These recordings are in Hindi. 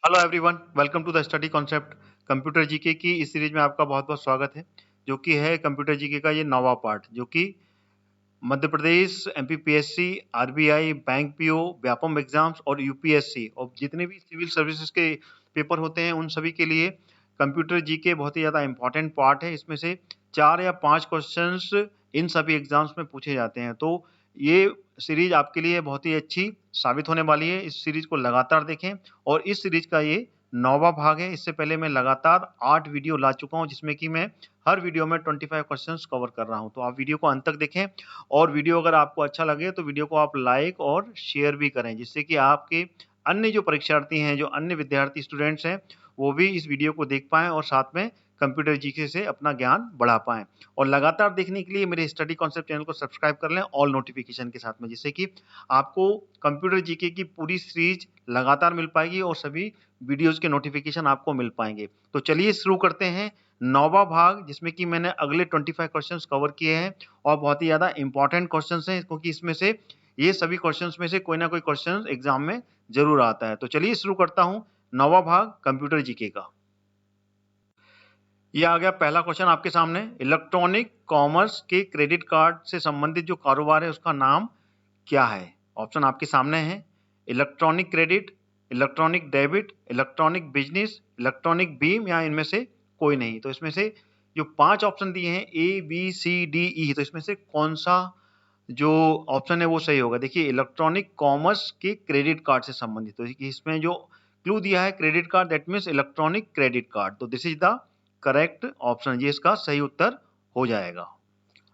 Hello everyone, welcome to the study concept. Computer GK की इस सीरीज में आपका बहुत बहुत स्वागत है, जो कि है कंप्यूटर जीके का ये 9वां पार्ट, जो कि Madhya Pradesh, MPPSC, RBI, bank PO, Vyapam exams और यूपीएससी और जितने भी सिविल सर्विसेज के पेपर होते हैं उन सभी के लिए कंप्यूटर जीके बहुत ही ज़्यादा इंपॉर्टेंट पार्ट है। इसमें से 4 या 5 क्वेश्चंस इन सभी एग्जाम्स में पूछे जाते हैं, तो ये सीरीज आपके लिए बहुत ही अच्छी साबित होने वाली है। इस सीरीज को लगातार देखें और इस सीरीज का ये 9वां भाग है। इससे पहले मैं लगातार 8 वीडियो ला चुका हूं, जिसमें कि मैं हर वीडियो में 25 क्वेश्चंस कवर कर रहा हूं। तो आप वीडियो को अंत तक देखें और वीडियो अगर आपको अच्छा लगे तो वीडियो को आप लाइक और शेयर भी करें, जिससे कि आपके अन्य जो परीक्षार्थी हैं, जो अन्य विद्यार्थी स्टूडेंट्स हैं, वो भी इस वीडियो को देख पाएं और साथ में कंप्यूटर जीके से अपना ज्ञान बढ़ा पाएं। और लगातार देखने के लिए मेरे स्टडी कॉन्सेप्ट चैनल को सब्सक्राइब कर लें ऑल नोटिफिकेशन के साथ में, जिससे कि आपको कंप्यूटर जीके की पूरी सीरीज लगातार मिल पाएगी और सभी वीडियोस के नोटिफिकेशन आपको मिल पाएंगे। तो चलिए शुरू करते हैं 9वां भाग, जिसमें कि मैंने अगले 25 क्वेश्चंस कवर किए हैं और बहुत ही ज़्यादा इंपॉर्टेंट क्वेश्चंस हैं, क्योंकि इसमें से ये सभी क्वेश्चंस में से कोई ना कोई क्वेश्चन एग्जाम में जरूर आता है। तो चलिए शुरू करता हूं 9वां भाग कंप्यूटर जीके का। ये आ गया पहला क्वेश्चन आपके सामने। इलेक्ट्रॉनिक कॉमर्स के क्रेडिट कार्ड से संबंधित जो कारोबार है उसका नाम क्या है? ऑप्शन आपके सामने है। Electronic credit, electronic debit, electronic business, electronic beam या इनमें से कोई नहीं। तो इसमें से जो 5 ऑप्शन दिए हैं A B C D E, तो इसमें से कौन सा जो ऑप्शन है वो सही होगा? देखिए, इलेक्ट्रॉनिक कॉमर्स के क्रेडिट कार्ड से संबंधित, तो इसमें जो क्लू दिया है credit card, that means electronic credit card. तो this is the correct option, ये इसका सही उत्तर हो जाएगा।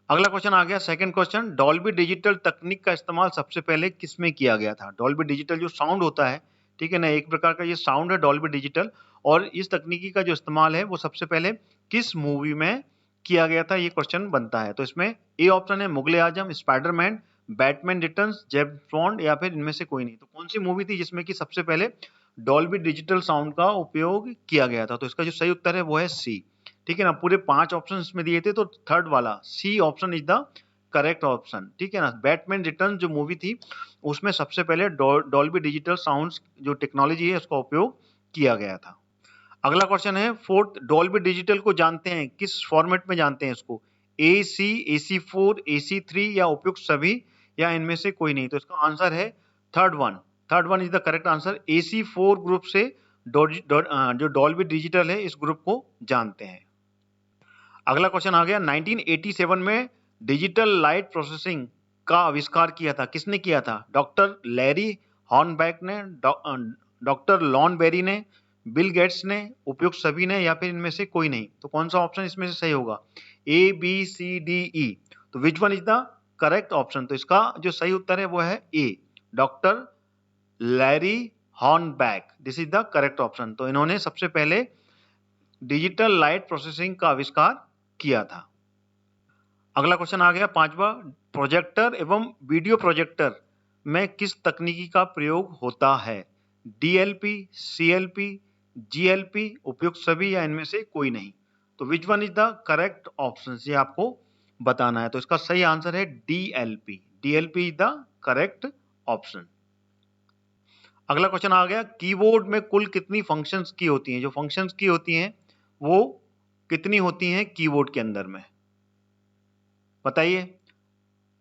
अगला क्वेश्चन आ गया, सेकंड क्वेश्चन। डॉल्बी डिजिटल तकनीक का इस्तेमाल सबसे पहले किसमें किया गया था? डॉल्बी डिजिटल जो साउंड होता है, ठीक है ना, एक प्रकार का ये साउंड है डॉल्बी डिजिटल, और इस तकनीकी का जो इस्तेमाल है वो सबसे पहले किस मूवी में किया गया था, ये क्वेश्चन बनता है। तो इसमें ए ऑप्शन है Mughal-e Azam, Spiderman, Batman returns, James Bond या फिर इनमें से कोई नहीं। तो कौन सी मूवी थी जिसमें कि सबसे पहले डॉल्बी डिजिटल साउंड का उपयोग किया गया था? तो इसका जो सही उत्तर है वो है सी। ठीक है ना, पूरे 5 ऑप्शन इसमें दिए थे, तो थर्ड वाला C option is the correct option. ठीक है ना, बैटमैन रिटर्न जो मूवी थी उसमें सबसे पहले डॉल्बी डिजिटल साउंड्स जो टेक्नोलॉजी है उसका उपयोग किया गया था। अगला क्वेश्चन है फोर्थ। डॉल्बी डिजिटल को जानते हैं किस फॉर्मेट में जानते हैं इसको? AC4, AC3 या उपयुक्त सभी या इनमें से कोई नहीं। तो इसका आंसर है third one is the correct answer. AC4 group से जो डॉल्बी डिजिटल है इस ग्रुप को जानते हैं। अगला क्वेश्चन आ गया, 1987 में डिजिटल लाइट प्रोसेसिंग का आविष्कार किया था, किसने किया था? डॉक्टर लैरी हॉर्नबैक ने, डॉक्टर लॉन बेरी ने, बिल गेट्स ने, उपयुक्त सभी ने या फिर इनमें से कोई नहीं। तो कौन सा ऑप्शन इसमें से सही होगा? A B C D E, तो which one is the correct option? तो इसका जो सही उत्तर है वो है A, doctor Larry Hornback, this is the correct option. तो इन्होंने सबसे पहले डिजिटल लाइट प्रोसेसिंग का आविष्कार किया था। अगला क्वेश्चन आ गया पांचवा। प्रोजेक्टर एवं वीडियो प्रोजेक्टर में किस तकनीकी का प्रयोग होता है? DLP, CLP, GLP, उपयुक्त सभी या इनमें से कोई नहीं। तो which one is the correct option, ये आपको बताना है। तो इसका सही आंसर है DLP। DLP is the correct option. अगला क्वेश्चन आ गया, कीबोर्ड में कुल कितनी फंक्शंस की होती हैं? जो फंक्शंस की होती हैं वो कितनी होती हैं कीबोर्ड के अंदर में? बताइए,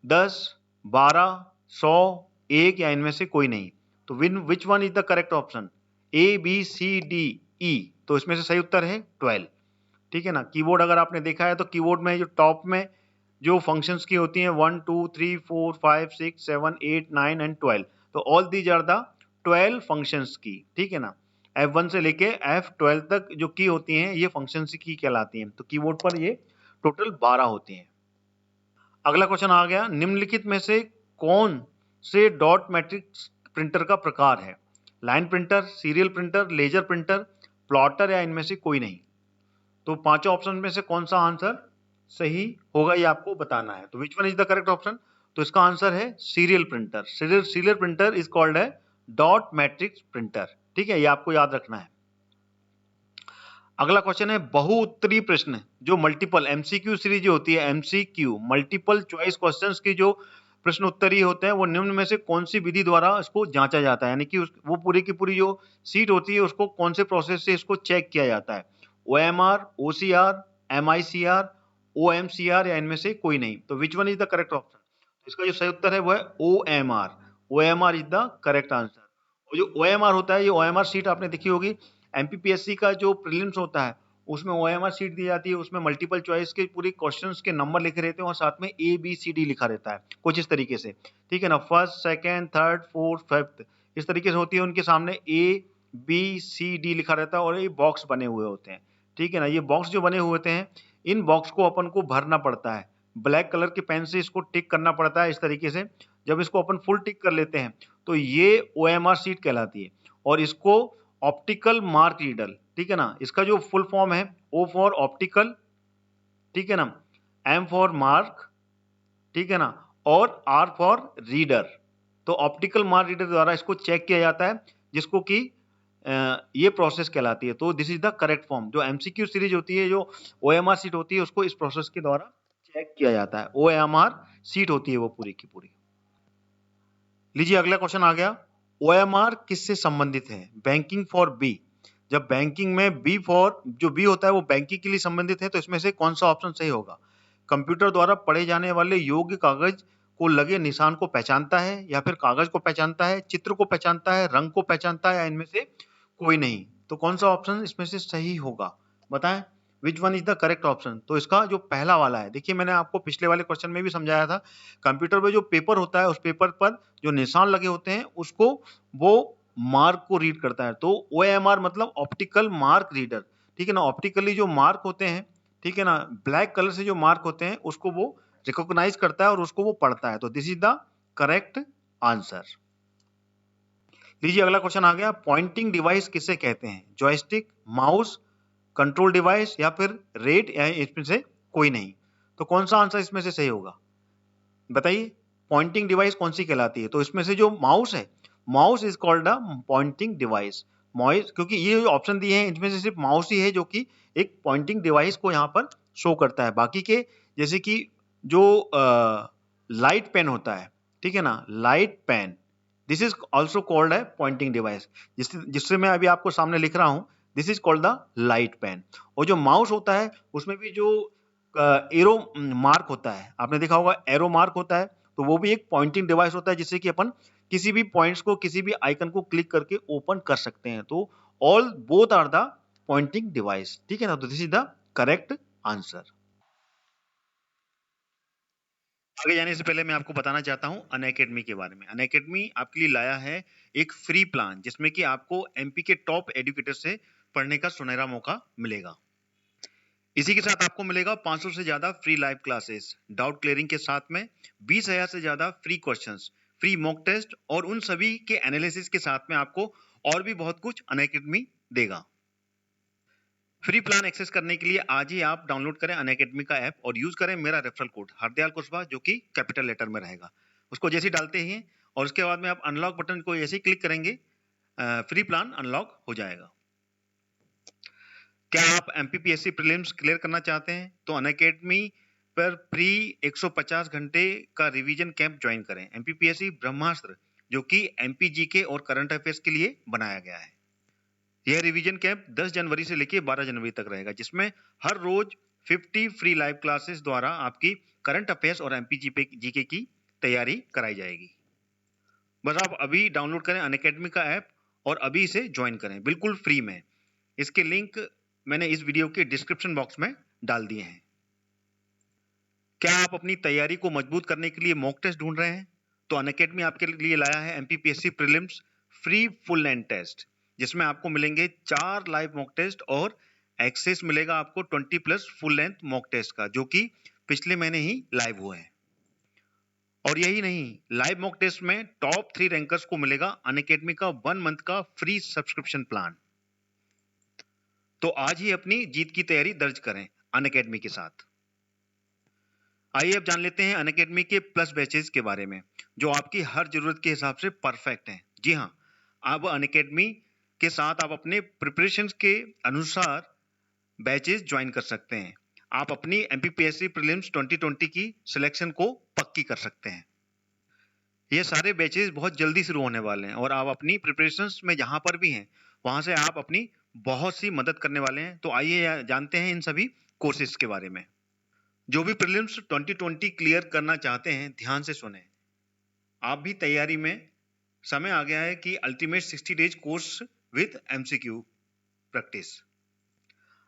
10, 12, 100, 1 या इनमें से कोई नहीं। तो which one is the correct option? A B C D E, तो इसमें से सही उत्तर है 12। ठीक है ना, कीबोर्ड अगर आपने देखा है तो कीबोर्ड में जो टॉप में जो फंक्शंस की होती हैं 1 2 3 4 5 6 7 8 9 एंड 12, तो all these are the 12 functions की। ठीक है ना, F1 से लेके F12 तक जो की होती हैं ये फंक्शंस की कहलाती हैं। तो कीबोर्ड पर ये टोटल 12 होती हैं। अगला क्वेश्चन आ गया, निम्नलिखित में से कौन से डॉट मैट्रिक्स प्रिंटर का प्रकार है? Line printer, serial printer, laser printer, plotter या इनमें से कोई नहीं। तो पांचों ऑप्शन में से कौन सा आंसर सही होगा ये आपको बताना है। तो which one is the correct option? तो इसका आंसर है serial printer. Serial printer is called है डॉट मैट्रिक्स प्रिंटर। ठीक है, ये आपको याद रखना है। अगला क्वेश्चन है, बहुउत्तरीय प्रश्न जो मल्टीपल MCQ सीरीज जो होती है, MCQ मल्टीपल चॉइस क्वेश्चंस की जो प्रश्न उत्तरीय होते हैं वो निम्न में से कौन सी विधि द्वारा इसको जांचा जाता है, यानी कि वो पूरी की पूरी जो सीट होती है उसको कौन से प्रोसेस से इसको चेक किया जाता है, OMR, OCR, MICR, OMCR या इनमें से कोई नहीं। तो which one is the correct option? इसका जो सही उत्तर है वो है OMR। OMR is the correct answer. और जो OMR होता है, ये OMR सीट आपने देखी होगी, MPPSC का जो प्रीलिम्स होता है उसमें OMR सीट दी जाती है, उसमें मल्टीपल चॉइस के पूरी क्वेश्चंस के नंबर लिखे रहते हैं और साथ में ABCD लिखा रहता है कुछ इस तरीके से, ठीक है ना, first, second, third, fourth, fifth, इस तरीके से होती है। उनके सामने ABCD लिखा रहता है और ये बॉक्स बने हुए होते हैं, ठीक है ना। ये बॉक्स जो बने हुए होते हैं, इन बॉक्स को अपन को भरना पड़ता है, ब्लैक कलर की पेन से इसको टिक करना पड़ता है इस तरीके से। जब इसको अपन फुल टिक कर लेते हैं तो ये OMR सीट कहलाती है और इसको ऑप्टिकल मार्क रीडर, ठीक है ना, इसका जो फुल फॉर्म है O फॉर ऑप्टिकल, ठीक है ना, M फॉर मार्क, ठीक है ना, और R फॉर रीडर। तो ऑप्टिकल मार्क रीडर द्वारा इसको चेक किया जाता है, जिसको कि ये प्रोसेस कहलाती है। तो this is the correct form. जो MCQ सीरीज होती है, जो OMR सीट होती है, उसको इस प्रोसेस के द्वारा चेक किया जाता है। OMR सीट होती है वो पूरी की पूरी। लीजिए अगला क्वेश्चन आ गया, OMR किससे संबंधित है? Banking for B. जब बैंकिंग में बी फॉर जो बी होता है वो बैंकिंग के लिए संबंधित है, तो इसमें से कौन सा ऑप्शन सही होगा? कंप्यूटर द्वारा पढ़े जाने वाले योग्य कागज को लगे निशान को पहचानता है, या फिर कागज को पहचानता है, चित्र को पहचानता है, रंग को पहचानता है, या इनमें से कोई नहीं? तो कौन सा ऑप्शन इसमें से सही होगा, बताएं, विच one is the correct option? तो इसका जो पहला वाला है, देखिए मैंने आपको पिछले वाले क्वेश्चन में भी समझाया था, कंप्यूटर में जो पेपर होता है उस पेपर पर जो निशान लगे होते हैं उसको वो मार्क को रीड करता है। तो OMR मतलब ऑप्टिकल मार्क रीडर, ठीक है ना। ऑप्टिकली जो मार्क होते हैं, ठीक है ना, ब्लैक कलर से जो मार्क होते हैं उसको वो रिकॉग्नाइज करता है और उसको वो पढ़ता है। तो this is the correct answer. लीजिए अगला क्वेश्चन आ गया, पॉइंटिंग डिवाइस किसे कहते हैं? जॉयस्टिक, माउस, कंट्रोल डिवाइस, या फिर रेट, या इसमें से कोई नहीं? तो कौन सा आंसर इसमें से सही होगा, बताइए? पॉइंटिंग डिवाइस कौन सी कहलाती है? तो इसमें से जो माउस है, mouse is called a pointing device. Mouse, क्योंकि ये जो ऑप्शन दिए हैं इनमें से सिर्फ माउस ही है जो कि एक पॉइंटिंग डिवाइस को यहाँ पर शो करता है। बाकी के जैसे कि जो लाइट पेन होता है, ठीक है ना, light pen, this is also called है पॉइंटिंग डिवाइस, जिससे मैं अभी आपको सामने लिख रहा हूं, this is called the light pen. और जो माउस होता है उसमें भी जो एरो मार्क होता है, आपने देखा होगा एरो मार्क होता है, तो वो भी एक पॉइंटिंग डिवाइस होता है जिससे कि अपन किसी भी पॉइंट्स को, किसी भी आइकन को क्लिक करके ओपन कर सकते हैं। तो all both are the pointing device, ठीक है ना। तो this is the correct answer. आगे जाने से पहले मैं आपको बताना चाहता हूं अनअकैडमी के बारे में। अनअकैडमी आपके लिए लाया है एक फ्री प्लान, जिसमें कि आपको MP के टॉप एजुकेटर से पढ़ने का सुनहरा मौका मिलेगा। इसी के साथ आपको मिलेगा 500 से ज्यादा free live classes, doubt clearing के साथ में 20,000 से ज्यादा free questions, free mock test, और उन सभी के एनालिसिस के साथ में आपको और भी बहुत कुछ अनअकैडमी देगा। फ्री प्लान एक्सेस करने के लिए आज ही आप डाउनलोड करें अनअकैडमी का ऐप और यूज करें मेरा रेफरल कोड हरदयाल कुशवाहा, जो कि कैपिटल लेटर में रहेगा। उसको जैसे ही डालते ही और उसके बाद में आप अनलॉक बटन को ऐसे ही क्लिक करेंगे, फ्री प्लान अनलॉक हो जाएगा। क्या आप MPPSC प्रीलिम्स क्लियर करना चाहते हैं? तो अनअकैडमी पर फ्री 150 घंटे का रिवीजन कैंप ज्वाइन करें। MPPSC ब्रह्मास्त्र, जो कि MPGK और करंट अफेयर्स के लिए बनाया गया है। यह रिवीजन कैंप 10 जनवरी से लेकर 12 जनवरी तक रहेगा, जिसमें हर रोज 50 फ्री लाइव क्लासेस द्वारा आपकी करंट अफेयर्स और MPGK की तैयारी कराई जाएगी। बस आप अभी डाउनलोड करें अनअकैडमी का ऐप और अभी इसे ज्वाइन करें बिल्कुल फ्री में। इसके लिंक मैंने इस वीडियो के डिस्क्रिप्शन बॉक्स में डाल दिए हैं। क्या आप अपनी तैयारी को मजबूत करने के लिए मॉक टेस्ट ढूंढ रहे हैं? तो अनअकैडमी आपके लिए लाया है MPPSC prelims free full length test, जिसमें आपको मिलेंगे 4 लाइव मॉक टेस्ट और एक्सेस मिलेगा आपको 20+ फुल लेंथ मॉक टेस्ट का, जो कि पिछले महीने ही लाइव हुए हैं। और यही नहीं, लाइव मॉक टेस्ट में टॉप 3 रैंकर्स को मिलेगा अनअकैडमी का 1 मंथ का फ्री सब्सक्रिप्शन प्लान। तो आज ही अपनी जीत की तैयारी दर्ज करें अनअकैडमी के साथ। आइए अब जान लेते हैं अनअकैडमी के प्लस बैचेस के बारे में, जो आपकी हर जरूरत के हिसाब से परफेक्ट हैं। जी हाँ, अब अनअकैडमी के साथ आप अपने प्रिपरेशन के अनुसार बैचेस ज्वाइन कर सकते हैं। आप अपनी MPPSC प्रीलिम्स 2020 की सिलेक्शन को पक्की कर सकते हैं। ये सारे बैचेस बहुत जल्दी शुरू होने वाले हैं और आप अपनी प्रिपरेशंस में जहाँ पर भी हैं वहाँ से आप अपनी बहुत सी मदद करने वाले हैं। तो आइए जानते हैं इन सभी कोर्सेज के बारे में। जो भी प्रीलिम्स 2020 क्लियर करना चाहते हैं ध्यान से सुने। आप भी तैयारी में, समय आ गया है कि ultimate 60 days course with MCQ practice.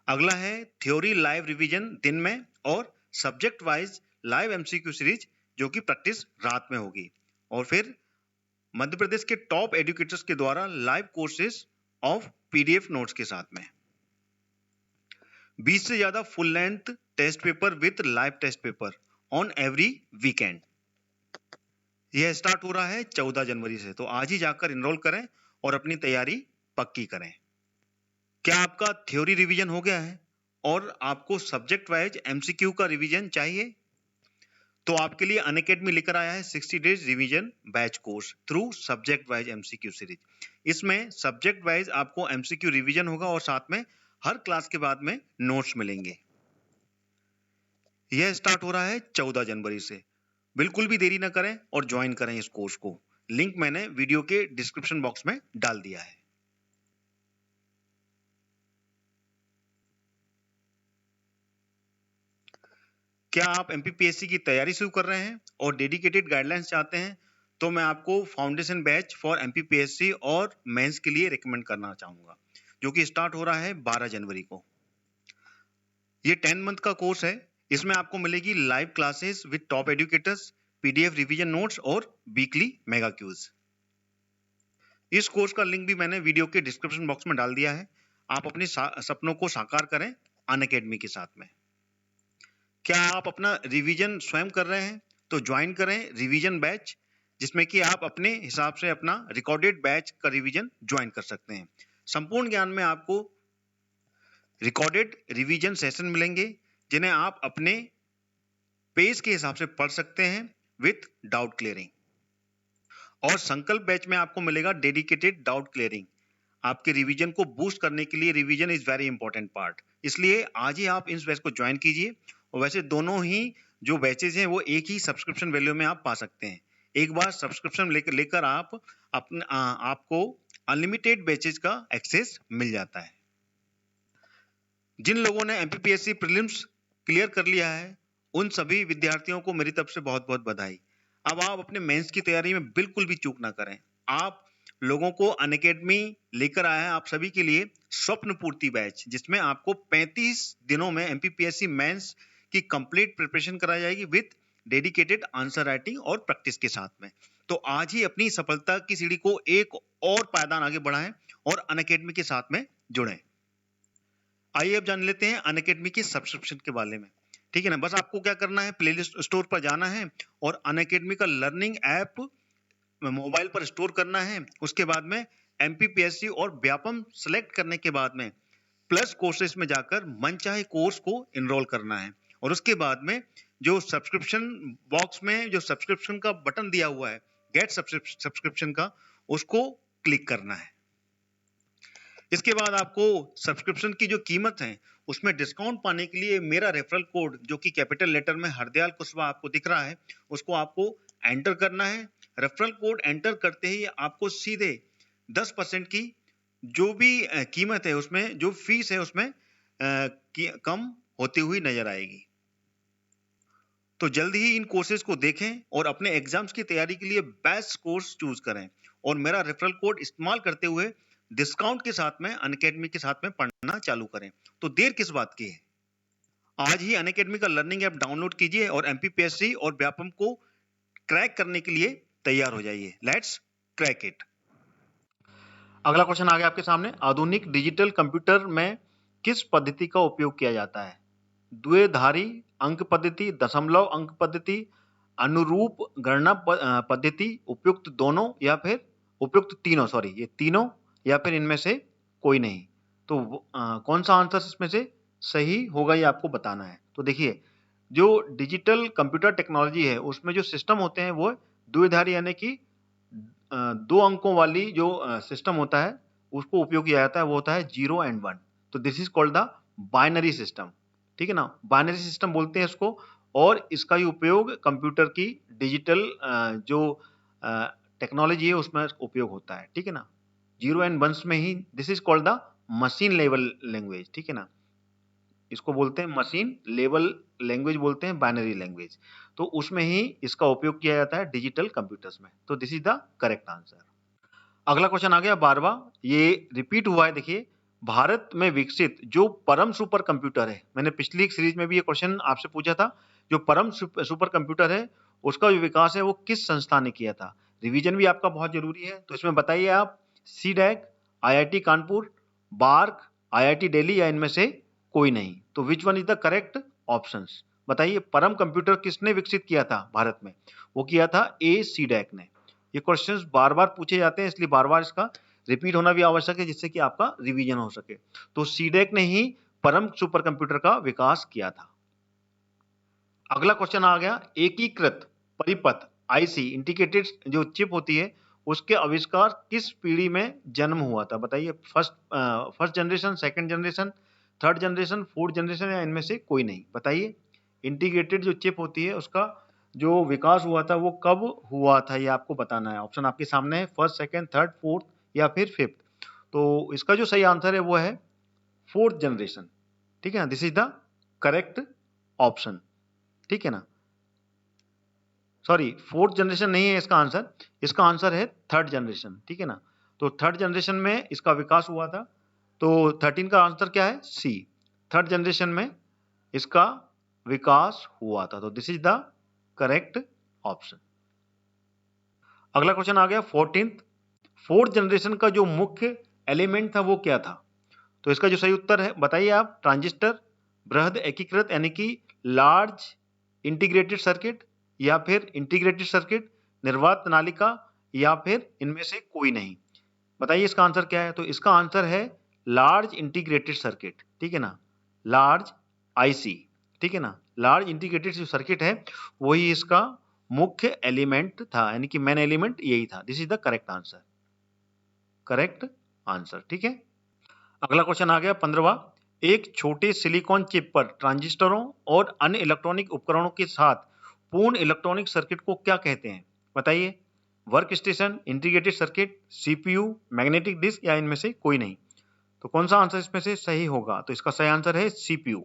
अगला है थ्योरी लाइव रिवीजन दिन में और subject wise live MCQ series जो कि प्रैक्टिस रात में होगी। और फिर मध्य प्रदेश के टॉप एजुकेटर्स के द्वारा live courses of PDF notes के साथ में 20 से ज्यादा full length test paper with live test paper on every weekend. यह स्टार्ट हो रहा है 14 जनवरी से, तो आज ही जाकर इनरोल करें और अपनी तैयारी पक्की करें। क्या आपका थ्योरी रिवीजन हो गया है और आपको सब्जेक्ट वाइज एमसीक्यू का रिवीजन चाहिए? तो आपके लिए अनअकैडमी लेकर आया है 60 days revision batch course through subject wise MCQ series. इसमें सब्जेक्ट वाइज आपको एमसीक्यू रिवीजन होगा और साथ में हर क्लास के बाद में नोट्स मिलेंगे। यह स्टार्ट हो रहा है 14 जनवरी से। बिल्कुल भी देरी ना करें और ज्वाइन करें इस कोर्स को। लिंक मैंने वीडियो के डिस्क्रिप्शन बॉक्स में डाल दिया है। क्या आप एमपीपीएससी की तैयारी शुरू कर रहे हैं और डेडिकेटेड गाइडलाइंस चाहते हैं तो मैं आपको फाउंडेशन बैच फॉर एमपीपीएससी और मेंस के लिए रिकमेंड करना चाहूंगा, जो कि स्टार्ट हो रहा है 12 जनवरी को। ये 10 मंथ का कोर्स है। इसमें आपको मिलेगी live classes with top educators, PDF revision notes और वीकली मेगा क्यूज। इस कोर्स का लिंक भी मैंने वीडियो के डिस्क्रिप्शन बॉक्स में डाल दिया है। आप अपने सपनों को साकार करें अनअकैडमी के साथ में। क्या आप अपना रिवीजन स्वयं कर रहे हैं तो ज्वाइन करें रिवीजन बैच, जिसमें कि आप अपने हिसाब से अपना रिकॉर्डेड बैच का रिवीजन ज्वाइन कर सकते हैं। संपूर्ण ज्ञान में आपको रिकॉर्डेड रिवीजन सेशन मिलेंगे जिन्हें आप अपने पेज के हिसाब से पढ़ सकते हैं विथ डाउट क्लियरिंग। और संकल्प बैच में आपको मिलेगा डेडिकेटेड डाउट क्लियरिंग। आपके रिवीजन को बूस्ट करने के लिए revision is very important part, इसलिए आज ही आप इस बैच को ज्वाइन कीजिए। और वैसे दोनों ही जो बैचेज हैं वो एक ही सब्सक्रिप्शन वैल्यू में आप पा सकते हैं। एक बार सब्सक्रिप्शन लेकर आपको अनलिमिटेड बैचेज का एक्सेस मिल जाता है। जिन लोगों ने एमपीपीएससी प्रीलिम्स क्लियर कर लिया है उन सभी विद्यार्थियों को मेरी तरफ से बहुत बहुत बधाई। अब आप अपने मेंस की तैयारी में बिल्कुल भी चूक ना करें। आप लोगों को अनअकैडमी लेकर आया है आप सभी के लिए स्वप्न पूर्ति बैच, जिसमें आपको 35 दिनों में एमपीपीएससी मेंस की कंप्लीट प्रिपरेशन कराई जाएगी विद डेडिकेटेड आंसर राइटिंग और प्रैक्टिस के साथ में। तो आज ही अपनी सफलता की सीढ़ी को एक और पायदान आगे बढ़ाएं और अनअकैडमी के साथ में जुड़ें। आइए अब जान लेते हैं अनअकैडमी के सब्सक्रिप्शन के बारे में। ठीक है ना, बस आपको क्या करना है, प्लेलिस्ट स्टोर पर जाना है और अनअकैडमी का लर्निंग ऐप मोबाइल पर स्टोर करना है। उसके बाद में एमपीपीएससी और व्यापम सेलेक्ट करने के बाद में प्लस कोर्सेज में जाकर मनचाहे कोर्स को इनरोल करना है। और उसके बाद में जो सब्सक्रिप्शन बॉक्स में जो सब्सक्रिप्शन का बटन दिया हुआ है गेट सब्सक्रिप्शन का, उसको क्लिक करना है। इसके बाद आपको सब्सक्रिप्शन की जो कीमत है उसमें डिस्काउंट पाने के लिए मेरा रेफरल कोड जो कि कैपिटल लेटर में हरदयाल कुशवाहा आपको दिख रहा है उसको आपको एंटर करना है। रेफरल कोड एंटर करते ही आपको सीधे 10% की जो भी कीमत है उसमें जो फीस है उसमें कम होती हुई नजर आएगी। तो जल्दी ही इन कोर्सेज को देखें और अपने एग्जाम्स की तैयारी के लिए बेस्ट कोर्स चूज करें और मेरा रेफरल कोड इस्तेमाल करते हुए डिस्काउंट के साथ में अनअकैडमी के साथ में पढ़ना चालू करें। तो देर किस बात की है, आज ही अनअकैडमी का लर्निंग ऐप डाउनलोड कीजिए और एमपीपीएससी और व्यापम को क्रैक करने के लिए तैयार हो जाइए। Let's crack it. अगला क्वेश्चन आ गया आपके सामने। आधुनिक डिजिटल कंप्यूटर में किस पद्धति का उपयोग किया जाता है? द्विधारी अंक पद्धति, दशमलव अंक पद्धति, अनुरूप गणना पद्धति, उपयुक्त दोनों या फिर उपयुक्त तीनों, सॉरी ये तीनों या फिर इनमें से कोई नहीं। तो कौन सा आंसर इसमें से सही होगा ये आपको बताना है। तो देखिए जो डिजिटल कंप्यूटर टेक्नोलॉजी है उसमें जो सिस्टम होते हैं वो द्विधारी यानी कि 2 अंकों वाली जो सिस्टम होता है उसको उपयोग किया जाता है, वो होता है 0 and 1। तो this is called the binary system. ठीक है ना, बाइनरी सिस्टम बोलते हैं इसको। और इसका ही उपयोग कंप्यूटर की डिजिटल जो टेक्नोलॉजी है उसमें उपयोग होता है, ठीक है ना। 0 एंड 1 में ही this is called the machine level language, ठीक है ना। इसको बोलते हैं मशीन लेवल लैंग्वेज, बोलते हैं बाइनरी लैंग्वेज। तो उसमें ही इसका उपयोग किया जाता है डिजिटल कंप्यूटर्स में। तो this is the correct answer. अगला क्वेश्चन आ गया 12वां, ये रिपीट हुआ है। देखिए, भारत में विकसित जो परम सुपर कंप्यूटर है, मैंने पिछली एक सीरीज में भी ये क्वेश्चन आपसे पूछा था, जो परम सुपर कंप्यूटर है उसका जो विकास है वो किस संस्था ने किया था। रिवीजन भी आपका बहुत जरूरी है, तो इसमें बताइए आप, CDAC, IIT Kanpur, BARC, IIT Delhi, या इनमें से कोई नहीं। तो which one is the correct options, बताइए। परम कंप्यूटर किसने विकसित किया था भारत में, वो किया था ए सीडैक ने। ये क्वेश्चंस बार बार पूछे जाते हैं, इसलिए बार बार इसका रिपीट होना भी आवश्यक है, जिससे कि आपका रिवीजन हो सके। तो सीडैक ने ही परम सुपर कंप्यूटर का विकास किया था। अगला क्वेश्चन आ गया, एकीकृत परिपथ आईसी इंटीग्रेटेड जो चिप होती है उसके आविष्कार किस पीढ़ी में जन्म हुआ था, बताइए। First generation, second generation, third generation, fourth generation, या इनमें से कोई नहीं, बताइए। इंटीग्रेटेड जो चिप होती है उसका जो विकास हुआ था वो कब हुआ था, ये आपको बताना है। ऑप्शन आपके सामने है, फर्स्ट, सेकंड, थर्ड, फोर्थ या फिर फिफ्थ। तो इसका जो सही आंसर है वो है फोर्थ जनरेशन, ठीक है ना। This is the correct option, ठीक है ना। सॉरी, फोर्थ जनरेशन नहीं है इसका आंसर, इसका आंसर है थर्ड जनरेशन, ठीक है ना। तो थर्ड जनरेशन में इसका विकास हुआ था। तो 13 का आंसर क्या है, सी, थर्ड जनरेशन में इसका विकास हुआ था। तो this is the correct option. अगला क्वेश्चन आ गया 14th, फोर्थ जनरेशन का जो मुख्य एलिमेंट था वो क्या था। तो इसका जो सही उत्तर है बताइए आप, ट्रांजिस्टर, बृहद एकीकृत यानी कि लार्ज इंटीग्रेटेड सर्किट, या फिर इंटीग्रेटेड सर्किट, निर्वात नालिका, या फिर इनमें से कोई नहीं, बताइए इसका आंसर क्या है। तो इसका आंसर है लार्ज इंटीग्रेटेड सर्किट, ठीक है ना, लार्ज आईसी, ठीक है ना। लार्ज इंटीग्रेटेड जो सर्किट है वही इसका मुख्य एलिमेंट था, यानी कि मेन एलिमेंट यही था। This is the correct answer, correct answer, ठीक है। अगला क्वेश्चन आ गया 15वां, एक छोटे सिलिकॉन चिप पर ट्रांजिस्टरों और अन्य इलेक्ट्रॉनिक उपकरणों के साथ पूर्ण इलेक्ट्रॉनिक सर्किट को क्या कहते हैं, बताइए। Work station, integrated circuit, CPU, magnetic disk, या इनमें से कोई नहीं। तो कौन सा आंसर इसमें से सही होगा, तो इसका सही आंसर है CPU.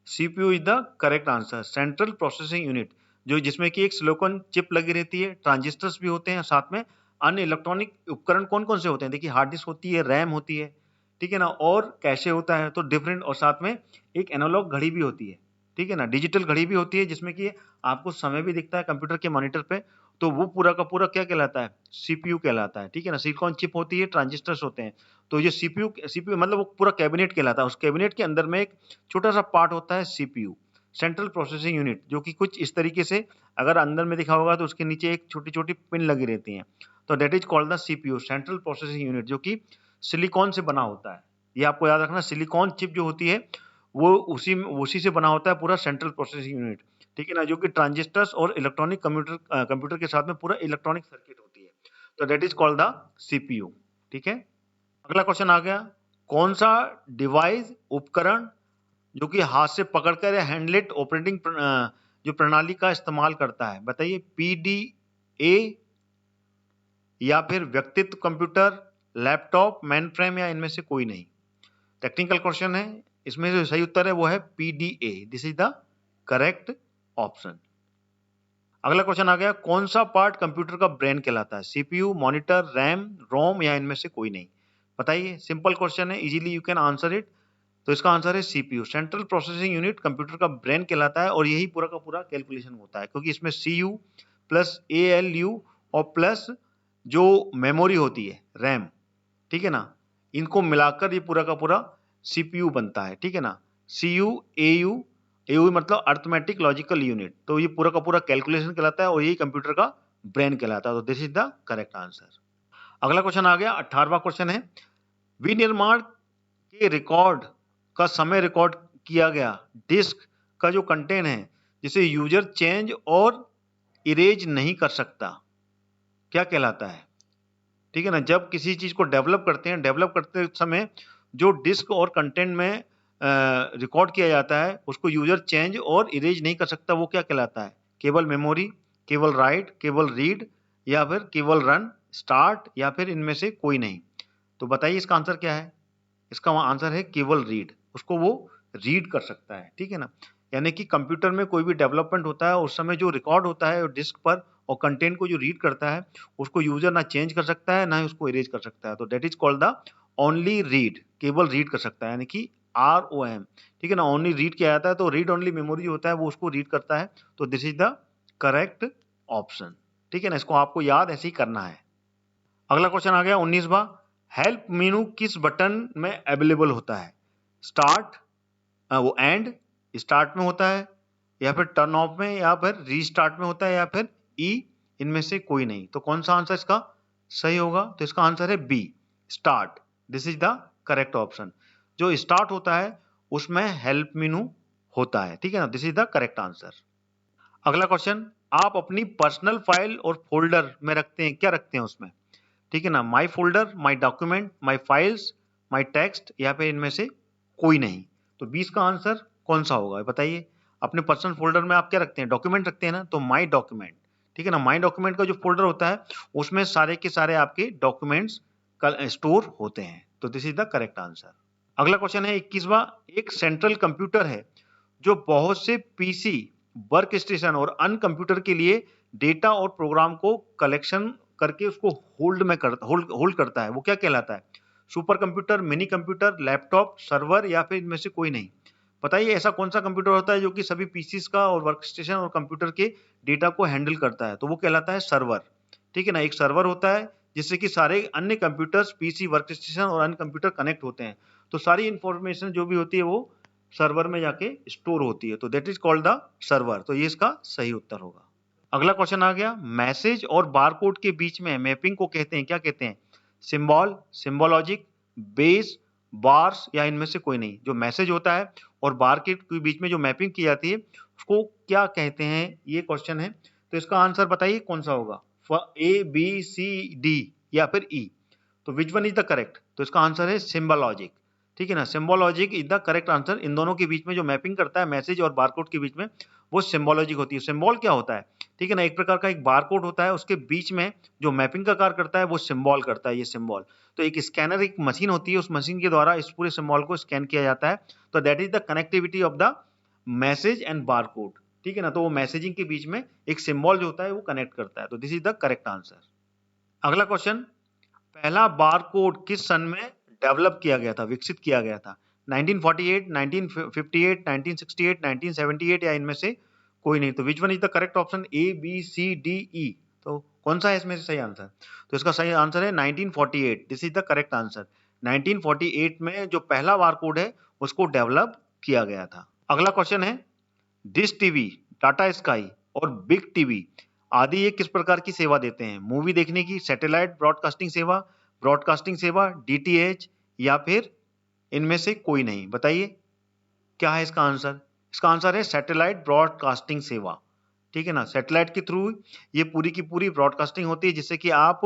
CPU is the correct answer, central processing unit, जो जिसमें कि एक सिलिकॉन चिप लगी रहती है, ट्रांजिस्टर्स भी होते हैं, साथ में अन्य इलेक्ट्रॉनिक उपकरण कौन कौन से होते हैं, देखिए हार्ड डिस्क होती है, रैम होती है, ठीक है ना, और कैशे होता है, तो डिफरेंट, और साथ में एक एनालॉग घड़ी भी होती है, ठीक है ना, डिजिटल घड़ी भी होती है, जिसमें कि आपको समय भी दिखता है कंप्यूटर के मॉनिटर पे। तो वो पूरा का पूरा क्या कहलाता है, सीपीयू कहलाता है, ठीक है ना। सिलिकॉन चिप होती है, ट्रांजिस्टर्स होते हैं, तो ये सीपीयू मतलब वो पूरा कैबिनेट कहलाता है। उस कैबिनेट के अंदर में एक छोटा सा पार्ट होता है सीपीयू, सेंट्रल प्रोसेसिंग यूनिट, जो कि कुछ इस तरीके से, अगर अंदर में दिखा होगा तो उसके नीचे एक छोटी छोटी पिन लगी रहती हैं, तो that is called the CPU, central processing unit, जो कि सिलिकॉन से बना होता है। ये आपको याद रखना, सिलिकॉन चिप जो होती है वो उसी से बना होता है पूरा सेंट्रल प्रोसेसिंग यूनिट, ठीक है ना, जो कि ट्रांजिस्टर्स और इलेक्ट्रॉनिक कंप्यूटर के साथ में पूरा इलेक्ट्रॉनिक सर्किट होती है। तो that is called the CPU, ठीक है। अगला क्वेश्चन आ गया, कौन सा डिवाइस, उपकरण, जो कि हाथ से पकड़कर या हैंडलेट ऑपरेटिंग जो प्रणाली का इस्तेमाल करता है, बताइए। पीडीए, या फिर व्यक्तित्व कंप्यूटर, लैपटॉप, मेन फ्रेम, या इनमें से कोई नहीं। टेक्निकल क्वेश्चन है, इसमें जो सही उत्तर है वो है PDA. This is the correct option. अगला क्वेश्चन आ गया, कौन सा पार्ट कंप्यूटर का ब्रेन कहलाता है, सीपीयू, मॉनिटर, रैम, रोम, या इनमें से कोई नहीं, बताइए। सिंपल क्वेश्चन है, easily you can answer it. तो इसका आंसर है CPU, central processing unit computer का ब्रेन कहलाता है, और यही पूरा का पूरा कैलकुलेशन होता है, क्योंकि इसमें सीयू प्लस एएलयू और प्लस जो मेमोरी होती है रैम, ठीक है ना, इनको मिलाकर ये पूरा का पूरा सीपीयू बनता है, ठीक है ना। सीयू, एयू, एयू मतलब अर्थमेटिक लॉजिकल यूनिट, तो ये पूरा का पूरा कैलकुलेशन कहलाता है, और यही कंप्यूटर का ब्रेन कहलाता है। तो this is the correct answer. अगला क्वेश्चन आ गया 18वां क्वेश्चन है, विनिर्माण के रिकॉर्ड का समय रिकॉर्ड किया गया डिस्क का जो कंटेंट है, जिसे यूजर चेंज और इरेज नहीं कर सकता, क्या कहलाता है, ठीक है ना। जब किसी चीज को डेवलप करते हैं, डेवलप करते समय जो डिस्क और कंटेंट में रिकॉर्ड किया जाता है उसको यूजर चेंज और इरेज नहीं कर सकता, वो क्या कहलाता है, केवल मेमोरी, केवल राइट, केवल रीड, या फिर केवल रन, स्टार्ट या फिर इनमें से कोई नहीं। तो बताइए इसका आंसर क्या है? इसका आंसर है केवल रीड। उसको वो रीड कर सकता है, ठीक है ना। यानी कि कंप्यूटर में कोई भी डेवलपमेंट होता है उस समय जो रिकॉर्ड होता है डिस्क पर और कंटेंट को जो रीड करता है उसको यूजर ना चेंज कर सकता है ना ही उसको इरेज कर सकता है। तो that is called the only read. केवल रीड कर सकता है यानी कि ROM, ठीक है ना। ओनली रीड किया जाता है तो रीड ओनली मेमोरी होता है वो उसको रीड करता है। तो this is the correct option, ठीक है ना। इसको आपको याद ऐसे ही करना है। अगला क्वेश्चन आ गया 19वां। हेल्प मेनू किस बटन में अवेलेबल होता है? स्टार्ट, वो एंड स्टार्ट में होता है या फिर टर्न ऑफ में या फिर रीस्टार्ट में होता है या फिर ई, इनमें से कोई नहीं। तो कौन सा आंसर इसका सही होगा? तो इसका आंसर है B, start. This is the correct option. जो स्टार्ट होता है उसमें हेल्प मेनू होता है, ठीक है ना। This is the correct answer. अगला क्वेश्चन, आप अपनी पर्सनल फाइल और फोल्डर में रखते हैं, क्या रखते हैं उसमें? ठीक है ना। My folder, my document, my files, my text या फिर इनमें से कोई नहीं। तो 20 का आंसर कौन सा होगा बताइए? अपने पर्सनल फोल्डर में आप क्या रखते हैं? डॉक्यूमेंट रखते हैं ना, तो माई डॉक्यूमेंट, ठीक है ना। माई डॉक्यूमेंट का जो फोल्डर होता है उसमें सारे के सारे आपके डॉक्यूमेंट्स स्टोर होते हैं। तो this is the correct answer. अगला क्वेश्चन है 21वां। एक सेंट्रल कंप्यूटर है जो बहुत से पीसी, वर्क स्टेशन और अन्य कंप्यूटर के लिए डेटा और प्रोग्राम को कलेक्शन करके उसको होल्ड करता है, वो क्या कहलाता है? Super computer, mini computer, laptop, server या फिर इनमें से कोई नहीं। बताइए ऐसा कौन सा कंप्यूटर होता है जो कि सभी पीसीस का और वर्क स्टेशन और कंप्यूटर के डेटा को हैंडल करता है? तो वो कहलाता है सर्वर, ठीक है ना। एक सर्वर होता है जिससे कि सारे अन्य कंप्यूटर्स, पीसी, वर्क स्टेशन और अन्य कंप्यूटर कनेक्ट होते हैं। तो सारी इंफॉर्मेशन जो भी होती है वो सर्वर में जाके स्टोर होती है। तो that is called the server. तो ये इसका सही उत्तर होगा। अगला क्वेश्चन आ गया, मैसेज और बारकोड के बीच में मैपिंग को कहते हैं, क्या कहते हैं? सिंबल, सिंबोलॉजिक, बेस, बार्स या इनमें से कोई नहीं। जो मैसेज होता है और बारकोड के बीच में जो मैपिंग की जाती है उसको क्या कहते हैं, ये क्वेश्चन है। तो इसका आंसर बताइए कौन सा होगा? ABCD या फिर ई। तो which one is the correct? तो इसका आंसर है सिंबोलॉजिक, ठीक है ना। सिंबोलॉजिक इज द करेक्ट आंसर। इन दोनों के बीच में जो मैपिंग करता है मैसेज और बारकोड के बीच में, वो सिंबोलॉजिक होती है। सिंबल क्या होता है? ठीक है ना, एक प्रकार का एक बारकोड होता है, उसके बीच में जो मैपिंग का कार्य करता है वो सिंबल करता है, ये सिंबल। तो एक स्कैनर, एक मशीन होती है, उस मशीन के द्वारा इस पूरे सिंबल को स्कैन किया जाता है। तो that is the connectivity of the message and barcode, ठीक है ना। तो वो मैसेजिंग के बीच में एक सिंबल जो होता है वो कनेक्ट करता है। तो this is the correct answer. अगला क्वेश्चन, पहला बारकोड किस सन में डेवलप किया गया था, विकसित किया गया था? 1948, 1958, 1968, 1978 या इनमें से कोई नहीं। तो which one is the correct option? ABCDE। तो कौन सा है इसमें से सही आंसर? तो इसका सही आंसर है 1948। This is the correct answer. 1948 में जो पहला बारकोड है उसको डेवलप किया गया था। अगला क्वेश्चन है, डिश टीवी, टाटा स्काई और बिग टीवी आदि ये किस प्रकार की सेवा देते हैं? मूवी देखने की, सैटेलाइट ब्रॉडकास्टिंग सेवा, DTH या फिर इनमें से कोई नहीं। बताइए क्या है इसका आंसर? इसका आंसर है सैटेलाइट ब्रॉडकास्टिंग सेवा, ठीक है ना। सैटेलाइट के थ्रू ये पूरी की पूरी ब्रॉडकास्टिंग होती है जिससे कि आप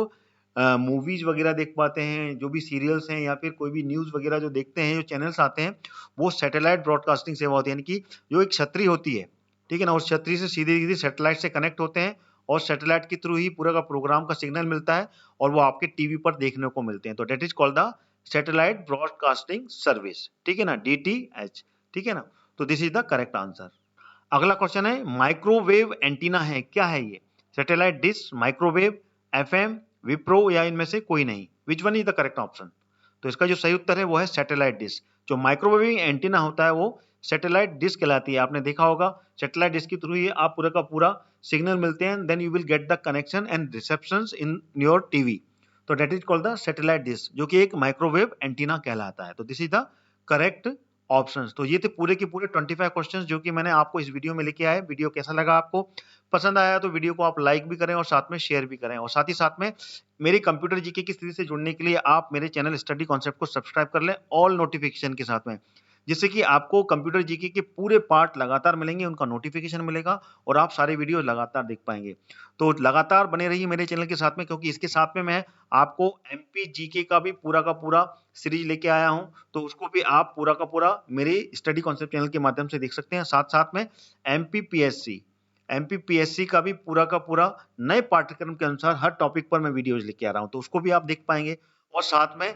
मूवीज वगैरह देख पाते हैं, जो भी सीरियल्स हैं या फिर कोई भी न्यूज वगैरह जो देखते हैं, जो चैनल्स आते हैं, वो सैटेलाइट ब्रॉडकास्टिंग सेवा होती है। यानी कि जो एक छतरी होती है, ठीक है ना, उस छतरी से सीधे सीधे सैटेलाइट से कनेक्ट होते हैं और सैटेलाइट के थ्रू ही पूरा का प्रोग्राम का सिग्नल मिलता है और वो आपके टीवी पर देखने को मिलते हैं। तो that is called the satellite broadcasting service, ठीक है ना, DTH, ठीक है ना। तो this is the correct answer. अगला क्वेश्चन है, माइक्रोवेव एंटीना है, क्या है ये? Satellite dish, microwave, FM, Wipro या इनमें से कोई नहीं। Which one is the correct option? तो इसका जो सही उत्तर है वो है सैटेलाइट डिश। जो माइक्रोवेव एंटीना होता है वो सैटेलाइट डिश कहलाती है। आपने देखा होगा सैटेलाइट डिश के थ्रू ही आप पूरा का पूरा सिग्नल मिलते हैं, then you will get the connection and receptions in your TV. तो that is called the satellite dish, जो कि एक माइक्रोवेव एंटीना कहलाता है। तो this is the correct options. तो ये थे पूरे के पूरे 25 क्वेश्चंस जो कि मैंने आपको इस वीडियो में लेके आए। वीडियो कैसा लगा आपको? पसंद आया तो वीडियो को आप लाइक भी करें और साथ में शेयर भी करें, और साथ ही साथ में मेरी कंप्यूटर जीके की स्थिति से जुड़ने के लिए आप मेरे चैनल स्टडी कॉन्सेप्ट को सब्सक्राइब कर लें ऑल नोटिफिकेशन के साथ में, जिससे कि आपको कंप्यूटर जीके के पूरे पार्ट लगातार मिलेंगे, उनका नोटिफिकेशन मिलेगा और आप सारे वीडियो लगातार देख पाएंगे। तो लगातार बने रहिए मेरे चैनल के साथ में, क्योंकि इसके साथ में मैं आपको MP जीके का भी पूरा का पूरा सीरीज लेके आया हूं, तो उसको भी आप पूरा का पूरा मेरे स्टडी कॉन्सेप्ट चैनल के माध्यम से देख सकते हैं। साथ साथ में MP PSC, एमपीपीएससी का भी पूरा का पूरा नए पाठ्यक्रम के अनुसार हर टॉपिक पर मैं वीडियोज लेके आ रहा हूं, तो उसको भी आप देख पाएंगे। और साथ में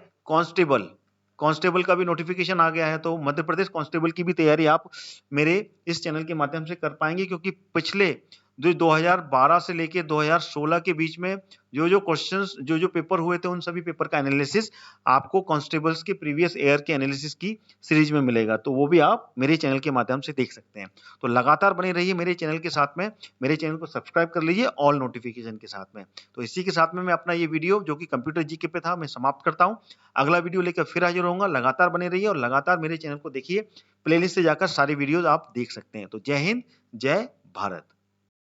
कांस्टेबल का भी नोटिफिकेशन आ गया है, तो मध्य प्रदेश कांस्टेबल की भी तैयारी आप मेरे इस चैनल के माध्यम से कर पाएंगे, क्योंकि पिछले जो 2012 से लेके 2016 के बीच में जो क्वेश्चंस जो पेपर हुए थे, उन सभी पेपर का एनालिसिस आपको कांस्टेबल्स के प्रीवियस ईयर के एनालिसिस की सीरीज में मिलेगा, तो वो भी आप मेरे चैनल के माध्यम से देख सकते हैं। तो लगातार बने रहिए मेरे चैनल के साथ में, मेरे चैनल को सब्सक्राइब कर लीजिए ऑल नोटिफिकेशन के साथ में। तो इसी के साथ में मैं अपना ये वीडियो जो कि कंप्यूटर जीके पे था, मैं समाप्त करता हूँ। अगला वीडियो लेकर फिर हाजिर होऊंगा। लगातार बने रहिए और लगातार मेरे चैनल को देखिए, प्लेलिस्ट से जाकर सारी वीडियोज आप देख सकते हैं। तो जय हिंद, जय भारत।